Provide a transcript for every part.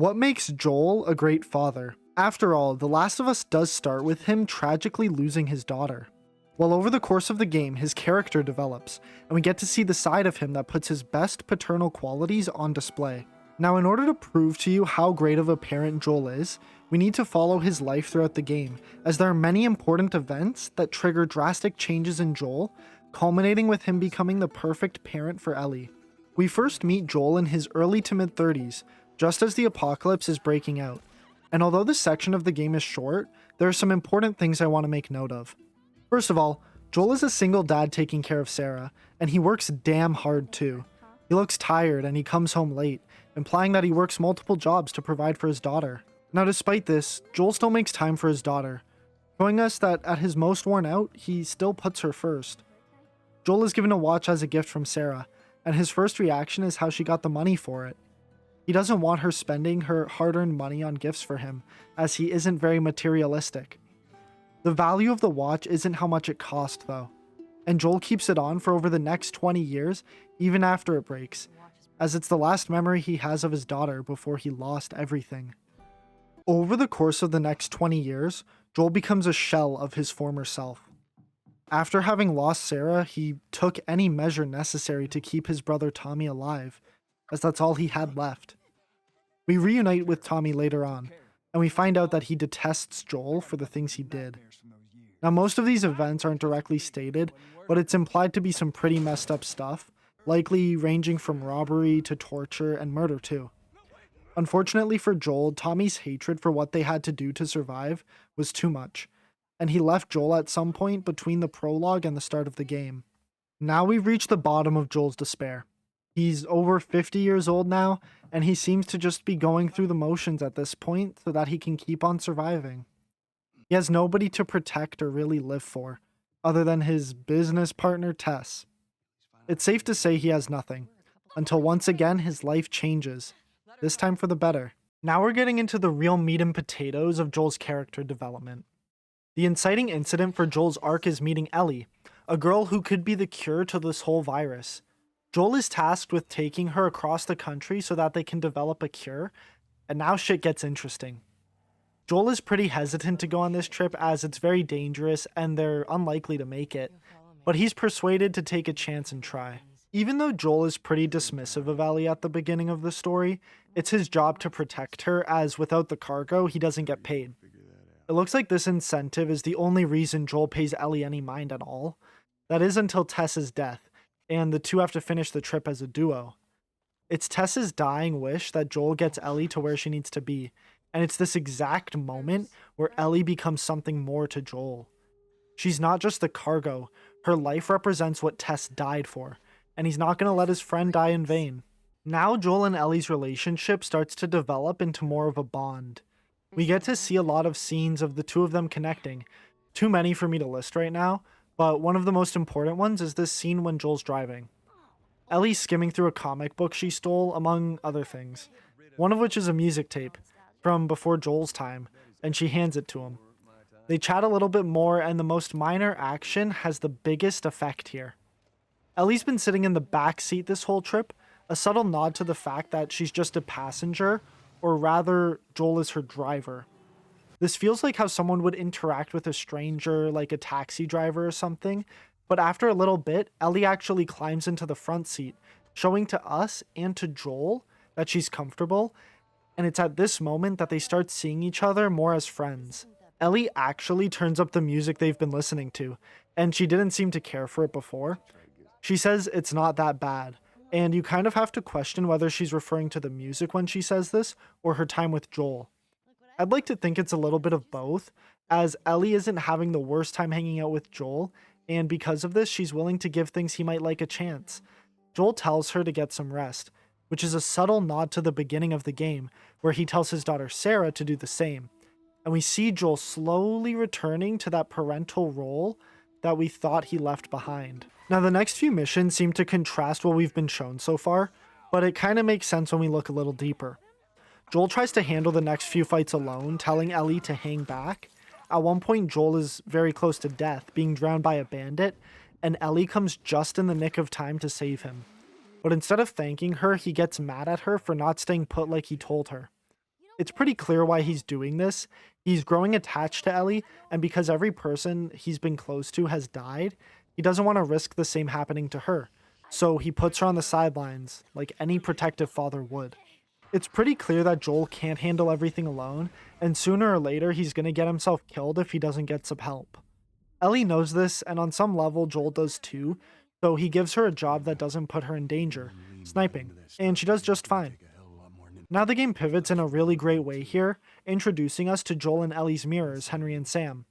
What makes Joel a great father? After all, The Last of Us does start with him tragically losing his daughter. Well, over the course of the game, his character develops, and we get to see the side of him that puts his best paternal qualities on display. Now, in order to prove to you how great of a parent Joel is, we need to follow his life throughout the game, as there are many important events that trigger drastic changes in Joel, culminating with him becoming the perfect parent for Ellie. We first meet Joel in his early to mid 30s, just as the apocalypse is breaking out. And although this section of the game is short, there are some important things I want to make note of. First of all, Joel is a single dad taking care of Sarah, and he works damn hard too. He looks tired and he comes home late, implying that he works multiple jobs to provide for his daughter. Now, despite this, Joel still makes time for his daughter, showing us that at his most worn out, he still puts her first. Joel is given a watch as a gift from Sarah, and his first reaction is how she got the money for it. He doesn't want her spending her hard-earned money on gifts for him, as he isn't very materialistic. The value of the watch isn't how much it cost though, and Joel keeps it on for over the next 20 years, even after it breaks, as it's the last memory he has of his daughter before he lost everything. Over the course of the next 20 years, Joel becomes a shell of his former self. After having lost Sarah, he took any measure necessary to keep his brother Tommy alive, as that's all he had left. We reunite with Tommy later on, and we find out that he detests Joel for the things he did. Now, most of these events aren't directly stated, but it's implied to be some pretty messed up stuff, likely ranging from robbery to torture and murder too. Unfortunately for Joel, Tommy's hatred for what they had to do to survive was too much, and he left Joel at some point between the prologue and the start of the game. Now we've reached the bottom of Joel's despair. He's over 50 years old now, and he seems to just be going through the motions at this point so that he can keep on surviving. He has nobody to protect or really live for, other than his business partner Tess. It's safe to say he has nothing, until once again his life changes, this time for the better. Now we're getting into the real meat and potatoes of Joel's character development. The inciting incident for Joel's arc is meeting Ellie, a girl who could be the cure to this whole virus. Joel is tasked with taking her across the country so that they can develop a cure, and now shit gets interesting. Joel is pretty hesitant to go on this trip as it's very dangerous and they're unlikely to make it, but he's persuaded to take a chance and try. Even though Joel is pretty dismissive of Ellie at the beginning of the story, it's his job to protect her, as without the cargo, he doesn't get paid. It looks like this incentive is the only reason Joel pays Ellie any mind at all. That is until Tess's death, and the two have to finish the trip as a duo. It's Tess's dying wish that Joel gets Ellie to where she needs to be, and it's this exact moment where Ellie becomes something more to Joel. She's not just the cargo, her life represents what Tess died for, and he's not going to let his friend die in vain. Now Joel and Ellie's relationship starts to develop into more of a bond. We get to see a lot of scenes of the two of them connecting, too many for me to list right now, but one of the most important ones is this scene when Joel's driving. Ellie's skimming through a comic book she stole, among other things, one of which is a music tape from before Joel's time, and she hands it to him. They chat a little bit more, and the most minor action has the biggest effect here. Ellie's been sitting in the back seat this whole trip, a subtle nod to the fact that she's just a passenger, or rather, Joel is her driver. This feels like how someone would interact with a stranger, like a taxi driver or something, but after a little bit, Ellie actually climbs into the front seat, showing to us and to Joel that she's comfortable, and it's at this moment that they start seeing each other more as friends. Ellie actually turns up the music they've been listening to, and she didn't seem to care for it before. She says it's not that bad, and you kind of have to question whether she's referring to the music when she says this, or her time with Joel. I'd like to think it's a little bit of both, as Ellie isn't having the worst time hanging out with Joel, and because of this, she's willing to give things he might like a chance. Joel tells her to get some rest, which is a subtle nod to the beginning of the game, where he tells his daughter Sarah to do the same. And we see Joel slowly returning to that parental role that we thought he left behind. Now, the next few missions seem to contrast what we've been shown so far, but it kind of makes sense when we look a little deeper. Joel tries to handle the next few fights alone, telling Ellie to hang back. At one point, Joel is very close to death, being drowned by a bandit, and Ellie comes just in the nick of time to save him. But instead of thanking her, he gets mad at her for not staying put like he told her. It's pretty clear why he's doing this. He's growing attached to Ellie, and because every person he's been close to has died, he doesn't want to risk the same happening to her. So he puts her on the sidelines, like any protective father would. It's pretty clear that Joel can't handle everything alone, and sooner or later he's gonna get himself killed if he doesn't get some help. Ellie knows this, and on some level Joel does too, so he gives her a job that doesn't put her in danger, sniping, and she does just fine. Now the game pivots in a really great way here, introducing us to Joel and Ellie's mirrors, Henry and Sam.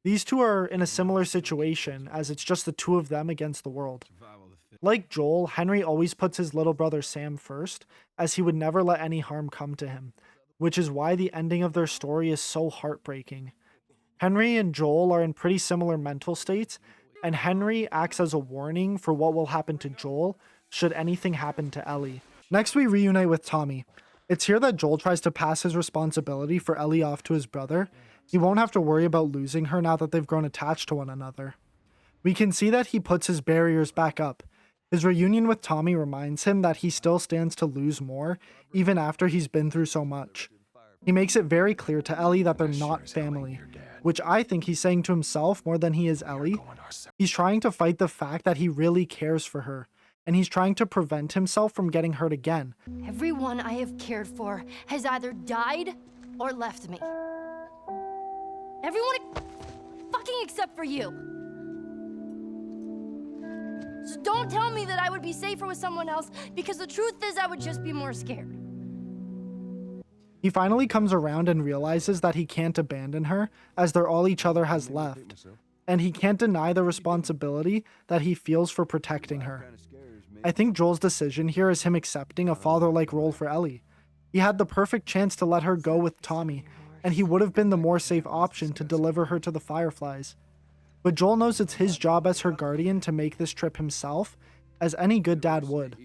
These two are in a similar situation, as it's just the two of them against the world. Like Joel, Henry always puts his little brother Sam first, as he would never let any harm come to him, which is why the ending of their story is so heartbreaking. Henry and Joel are in pretty similar mental states, and Henry acts as a warning for what will happen to Joel should anything happen to Ellie. Next we reunite with Tommy. It's here that Joel tries to pass his responsibility for Ellie off to his brother. He won't have to worry about losing her now that they've grown attached to one another. We can see that he puts his barriers back up. His reunion with Tommy reminds him that he still stands to lose more, even after he's been through so much. He makes it very clear to Ellie that they're not family, which I think he's saying to himself more than he is Ellie. He's trying to fight the fact that he really cares for her, and he's trying to prevent himself from getting hurt again. Everyone I have cared for has either died or left me. Everyone fucking except for you. So don't tell me that I would be safer with someone else, because the truth is I would just be more scared. He finally comes around and realizes that he can't abandon her, as they're all each other has left, and he can't deny the responsibility that he feels for protecting her. I think Joel's decision here is him accepting a father-like role for Ellie. He had the perfect chance to let her go with Tommy, and he would have been the more safe option to deliver her to the Fireflies. But Joel knows it's his job as her guardian to make this trip himself, as any good dad would.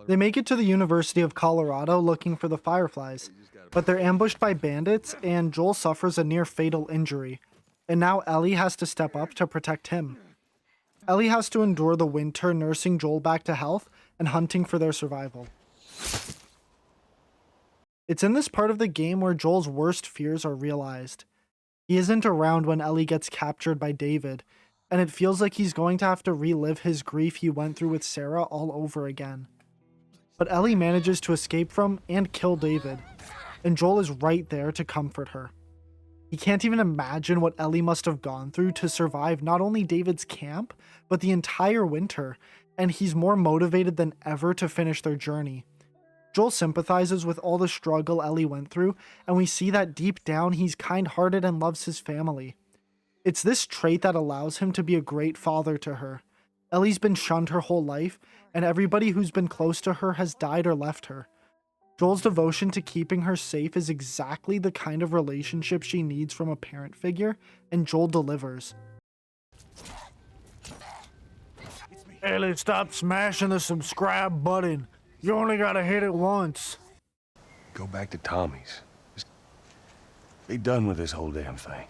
They make it to the University of Colorado looking for the Fireflies, but they're ambushed by bandits and Joel suffers a near fatal injury, and now Ellie has to step up to protect him. Ellie has to endure the winter nursing Joel back to health and hunting for their survival. It's in this part of the game where Joel's worst fears are realized. He isn't around when Ellie gets captured by David, and it feels like he's going to have to relive his grief he went through with Sarah all over again. But Ellie manages to escape from and kill David, and Joel is right there to comfort her. He can't even imagine what Ellie must have gone through to survive not only David's camp, but the entire winter, and he's more motivated than ever to finish their journey. Joel sympathizes with all the struggle Ellie went through, and we see that deep down he's kind-hearted and loves his family. It's this trait that allows him to be a great father to her. Ellie's been shunned her whole life, and everybody who's been close to her has died or left her. Joel's devotion to keeping her safe is exactly the kind of relationship she needs from a parent figure, and Joel delivers. Ellie, stop smashing the subscribe button. You only gotta hit it once. Go back to Tommy's. Just be done with this whole damn thing.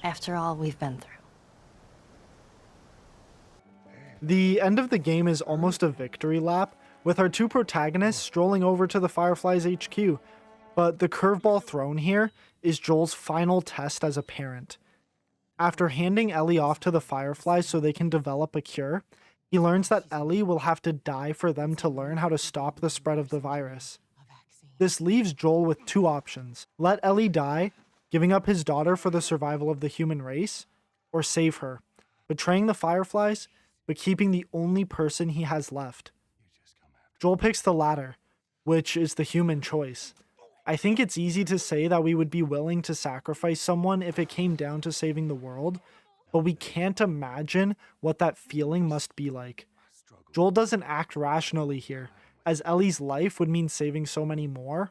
After all we've been through. The end of the game is almost a victory lap, with our two protagonists strolling over to the Fireflies HQ, but the curveball thrown here is Joel's final test as a parent. After handing Ellie off to the Fireflies so they can develop a cure, he learns that Ellie will have to die for them to learn how to stop the spread of the virus. This leaves Joel with two options: let Ellie die, giving up his daughter for the survival of the human race, or save her, betraying the Fireflies, but keeping the only person he has left. Joel picks the latter, which is the human choice. I think it's easy to say that we would be willing to sacrifice someone if it came down to saving the world, but we can't imagine what that feeling must be like. Joel doesn't act rationally here, as Ellie's life would mean saving so many more.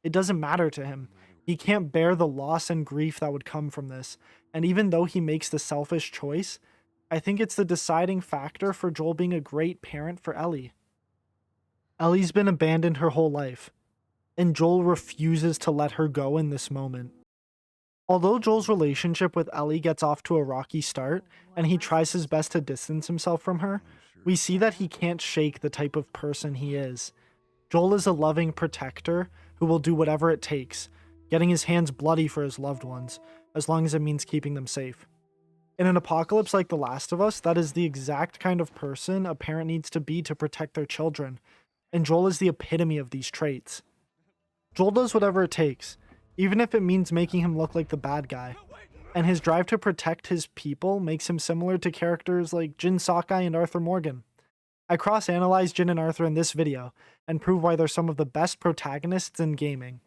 It doesn't matter to him. He can't bear the loss and grief that would come from this, and even though he makes the selfish choice, I think it's the deciding factor for Joel being a great parent for Ellie. Ellie's been abandoned her whole life, and Joel refuses to let her go in this moment. Although Joel's relationship with Ellie gets off to a rocky start, and he tries his best to distance himself from her, we see that he can't shake the type of person he is. Joel is a loving protector who will do whatever it takes, getting his hands bloody for his loved ones, as long as it means keeping them safe. In an apocalypse like The Last of Us, that is the exact kind of person a parent needs to be to protect their children, and Joel is the epitome of these traits. Joel does whatever it takes, even if it means making him look like the bad guy, and his drive to protect his people makes him similar to characters like Jin Sakai and Arthur Morgan. I cross-analyze Jin and Arthur in this video, and prove why they're some of the best protagonists in gaming.